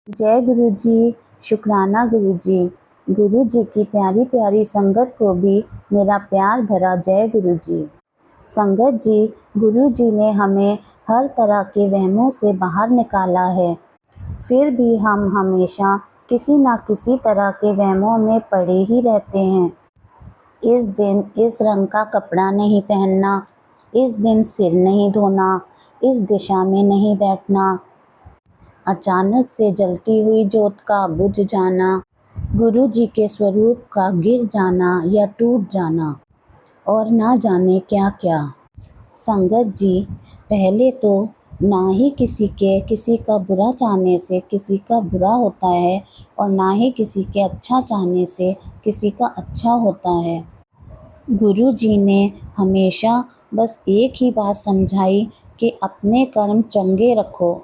जय गुरु जी। शुक्राना गुरु जी। गुरु जी की प्यारी प्यारी संगत को भी मेरा प्यार भरा जय गुरु जी। संगत जी, गुरु जी ने हमें हर तरह के वहमों से बाहर निकाला है, फिर भी हम हमेशा किसी न किसी तरह के वहमों में पड़े ही रहते हैं। इस दिन इस रंग का कपड़ा नहीं पहनना, इस दिन सिर नहीं धोना, इस दिशा में नहीं बैठना, अचानक से जलती हुई जोत का बुझ जाना, गुरु जी के स्वरूप का गिर जाना या टूट जाना और ना जाने क्या क्या। संगत जी, पहले तो ना ही किसी का बुरा चाहने से किसी का बुरा होता है और ना ही किसी के अच्छा चाहने से किसी का अच्छा होता है। गुरु जी ने हमेशा बस एक ही बात समझाई कि अपने कर्म चंगे रखो।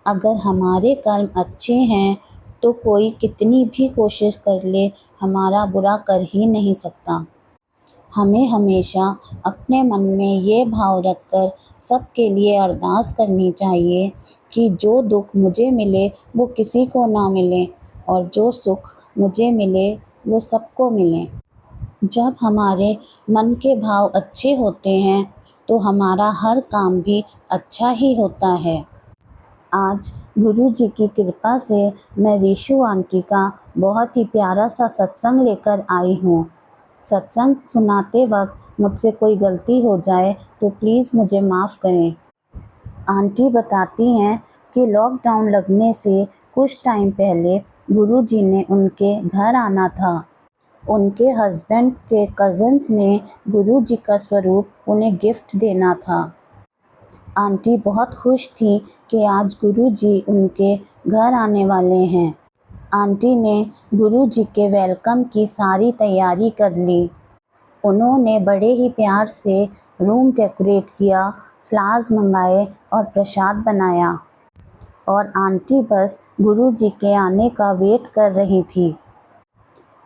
अगर हमारे कर्म अच्छे हैं तो कोई कितनी भी कोशिश कर ले, हमारा बुरा कर ही नहीं सकता। हमें हमेशा अपने मन में ये भाव रखकर सबके लिए अरदास करनी चाहिए कि जो दुख मुझे मिले वो किसी को ना मिले और जो सुख मुझे मिले वो सबको मिले। जब हमारे मन के भाव अच्छे होते हैं तो हमारा हर काम भी अच्छा ही होता है। आज गुरु जी की कृपा से मैं रीशु आंटी का बहुत ही प्यारा सा सत्संग लेकर आई हूँ। सत्संग सुनाते वक्त मुझसे कोई गलती हो जाए तो प्लीज़ मुझे माफ़ करें। आंटी बताती हैं कि लॉकडाउन लगने से कुछ टाइम पहले गुरु जी ने उनके घर आना था। उनके हस्बैंड के कज़न्स ने गुरु जी का स्वरूप उन्हें गिफ्ट देना था। आंटी बहुत खुश थी कि आज गुरु जी उनके घर आने वाले हैं। आंटी ने गुरु जी के वेलकम की सारी तैयारी कर ली। उन्होंने बड़े ही प्यार से रूम डेकोरेट किया, फ्लावर्स मंगाए और प्रसाद बनाया और आंटी बस गुरु जी के आने का वेट कर रही थी।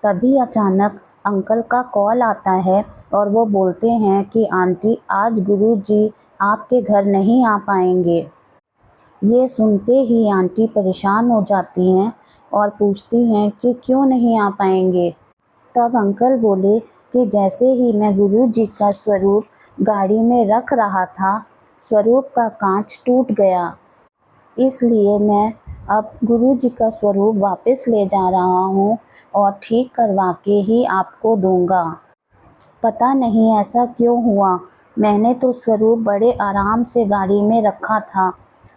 तभी अचानक अंकल का कॉल आता है और वो बोलते हैं कि आंटी, आज गुरु जी आपके घर नहीं आ पाएंगे। ये सुनते ही आंटी परेशान हो जाती हैं और पूछती हैं कि क्यों नहीं आ पाएंगे। तब अंकल बोले कि जैसे ही मैं गुरु जी का स्वरूप गाड़ी में रख रहा था, स्वरूप का कांच टूट गया। इसलिए मैं अब गुरु जी का स्वरूप वापस ले जा रहा हूँ और ठीक करवा के ही आपको दूंगा। पता नहीं ऐसा क्यों हुआ, मैंने तो स्वरूप बड़े आराम से गाड़ी में रखा था,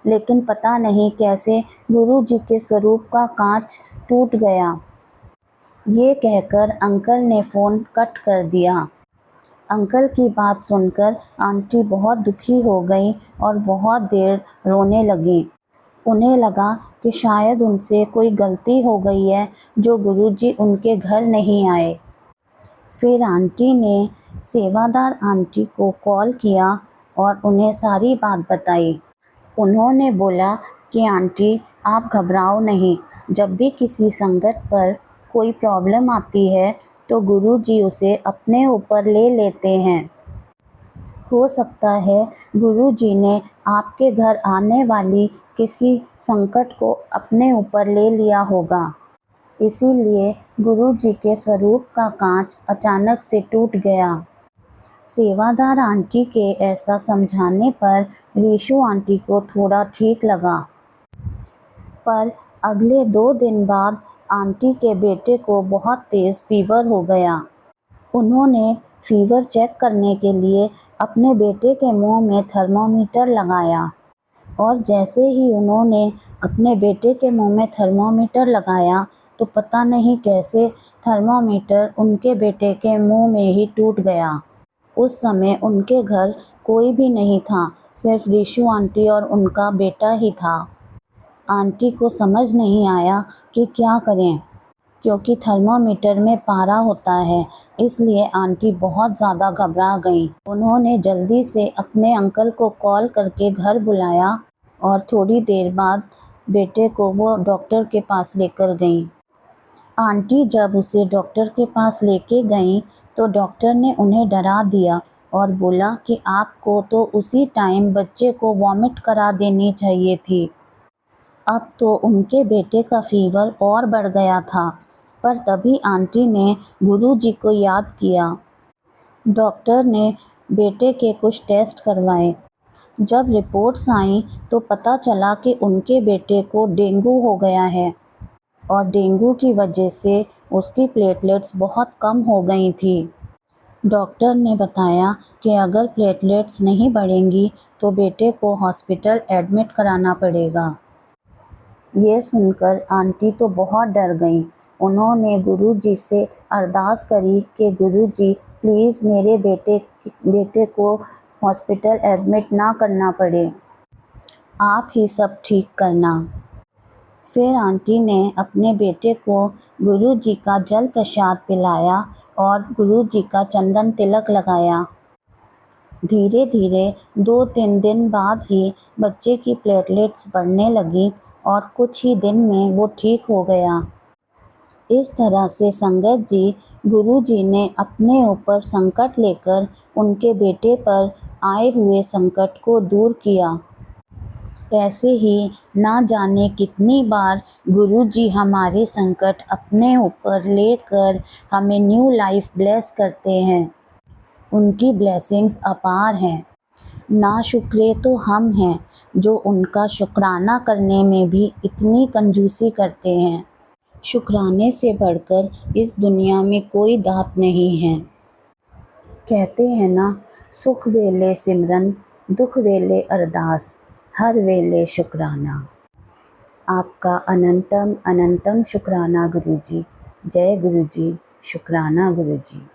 लेकिन पता नहीं कैसे गुरु जी के स्वरूप का कांच टूट गया। ये कहकर अंकल ने फ़ोन कट कर दिया। अंकल की बात सुनकर आंटी बहुत दुखी हो गई और बहुत देर रोने लगी। उन्हें लगा कि शायद उनसे कोई गलती हो गई है जो गुरुजी उनके घर नहीं आए। फिर आंटी ने सेवादार आंटी को कॉल किया और उन्हें सारी बात बताई। उन्होंने बोला कि आंटी, आप घबराओ नहीं, जब भी किसी संगत पर कोई प्रॉब्लम आती है तो गुरुजी उसे अपने ऊपर ले लेते हैं। हो सकता है गुरु जी ने आपके घर आने वाली किसी संकट को अपने ऊपर ले लिया होगा, इसीलिए गुरु जी के स्वरूप का कांच अचानक से टूट गया। सेवादार आंटी के ऐसा समझाने पर रीशु आंटी को थोड़ा ठीक लगा। पर अगले 2 दिन बाद आंटी के बेटे को बहुत तेज़ फीवर हो गया। उन्होंने फीवर चेक करने के लिए अपने बेटे के मुंह में थर्मामीटर लगाया और जैसे ही उन्होंने अपने बेटे के मुंह में थर्मामीटर लगाया तो पता नहीं कैसे थर्मामीटर उनके बेटे के मुंह में ही टूट गया। उस समय उनके घर कोई भी नहीं था, सिर्फ रीशु आंटी और उनका बेटा ही था। आंटी को समझ नहीं आया कि क्या करें, क्योंकि थर्मामीटर में पारा होता है, इसलिए आंटी बहुत ज़्यादा घबरा गईं। उन्होंने जल्दी से अपने अंकल को कॉल करके घर बुलाया और थोड़ी देर बाद बेटे को वो डॉक्टर के पास लेकर गईं। आंटी जब उसे डॉक्टर के पास लेके गईं तो डॉक्टर ने उन्हें डरा दिया और बोला कि आपको तो उसी टाइम बच्चे को वॉमिट करा देनी चाहिए थी। अब तो उनके बेटे का फीवर और बढ़ गया था, पर तभी आंटी ने गुरुजी को याद किया। डॉक्टर ने बेटे के कुछ टेस्ट करवाए। जब रिपोर्ट्स आईं तो पता चला कि उनके बेटे को डेंगू हो गया है और डेंगू की वजह से उसकी प्लेटलेट्स बहुत कम हो गई थी। डॉक्टर ने बताया कि अगर प्लेटलेट्स नहीं बढ़ेंगी तो बेटे को हॉस्पिटल एडमिट कराना पड़ेगा। ये सुनकर आंटी तो बहुत डर गईं। उन्होंने गुरुजी से अरदास करी कि गुरुजी प्लीज़ मेरे बेटे को हॉस्पिटल एडमिट ना करना पड़े, आप ही सब ठीक करना। फिर आंटी ने अपने बेटे को गुरुजी का जल प्रसाद पिलाया और गुरुजी का चंदन तिलक लगाया। धीरे धीरे 2-3 दिन बाद ही बच्चे की प्लेटलेट्स बढ़ने लगी और कुछ ही दिन में वो ठीक हो गया। इस तरह से संगत जी, गुरुजी ने अपने ऊपर संकट लेकर उनके बेटे पर आए हुए संकट को दूर किया। ऐसे ही ना जाने कितनी बार गुरुजी हमारे संकट अपने ऊपर लेकर हमें न्यू लाइफ ब्लेस करते हैं। उनकी ब्लेसिंग्स अपार हैं। नाशुक्रे तो हम हैं जो उनका शुक्राना करने में भी इतनी कंजूसी करते हैं। शुक्राने से बढ़कर इस दुनिया में कोई दात नहीं है। कहते हैं ना, सुख वेले सिमरन, दुख वेले अरदास, हर वेले शुक्राना। आपका अनंतम अनंतम शुक्राना गुरुजी। जय गुरुजी, शुक्राना गुरुजी।